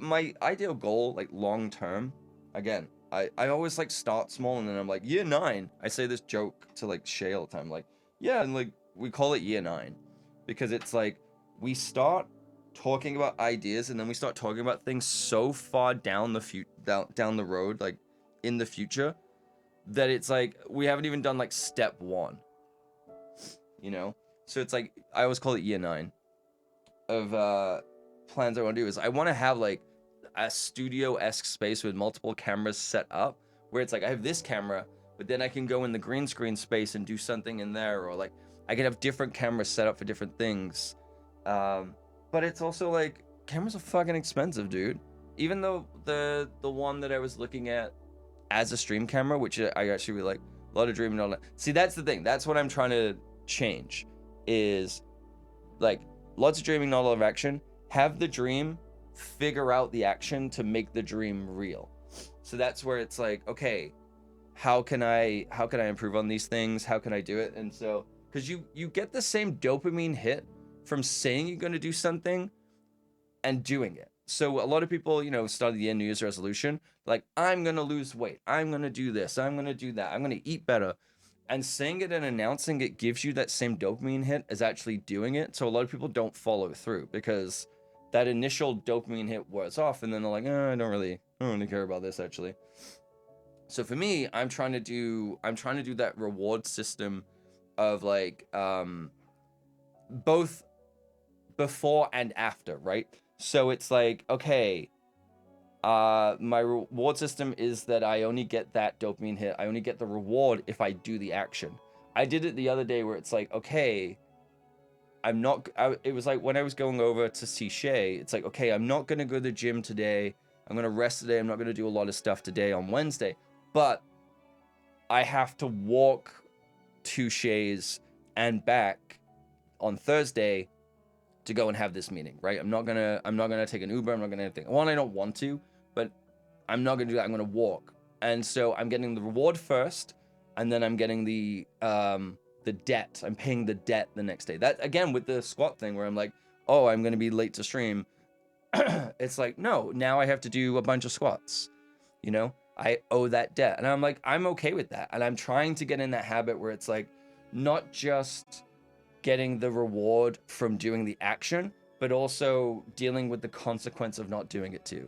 my ideal goal, like long term, again, I always like start small and then I'm like year 9. I say this joke to like Shay all the time, like, yeah, and like we call it year 9 because it's like we start talking about ideas and then we start talking about things so far down down the road, like in the future, that it's like we haven't even done like step 1, you know? So it's like I always call it year 9 of plans I want to do is I want to have like a studio-esque space with multiple cameras set up where it's like I have this camera, but then I can go in the green screen space and do something in there, or like I can have different cameras set up for different things. But it's also like cameras are fucking expensive, dude. Even though the one that I was looking at as a stream camera, which I actually really like, a lot of dreaming and all that. See, that's the thing. That's what I'm trying to change. Is like lots of dreaming, not a lot of action. Have the dream, figure out the action to make the dream real. So that's where it's like, okay, how can I improve on these things? How can I do it? And so, because you get the same dopamine hit from saying you're going to do something and doing it. So a lot of people, start the New Year's resolution, like, I'm going to lose weight. I'm going to do this. I'm going to do that. I'm going to eat better. And saying it and announcing it gives you that same dopamine hit as actually doing it. So a lot of people don't follow through because that initial dopamine hit wears off, and then they're like, I don't really care about this actually. So for me, I'm trying to do that reward system of like both before and after, right? So it's like, okay, my reward system is that I only get that dopamine hit. I only get the reward if I do the action. I did it the other day where it's like, okay, it was like when I was going over to see Shay, it's like, okay, I'm not going to go to the gym today. I'm going to rest today. I'm not going to do a lot of stuff today on Wednesday, but I have to walk to Shay's and back on Thursday to go and have this meeting, right? I'm not gonna take an Uber. I'm not gonna anything. One, I don't want to, but I'm not gonna do that. I'm gonna walk, and so I'm getting the reward first, and then I'm getting the debt. I'm paying the debt the next day. That again with the squat thing where I'm like, oh, I'm gonna be late to stream. It's like, no, now I have to do a bunch of squats. I owe that debt, and I'm like, I'm okay with that, and I'm trying to get in that habit where it's like, not just getting the reward from doing the action, but also dealing with the consequence of not doing it too.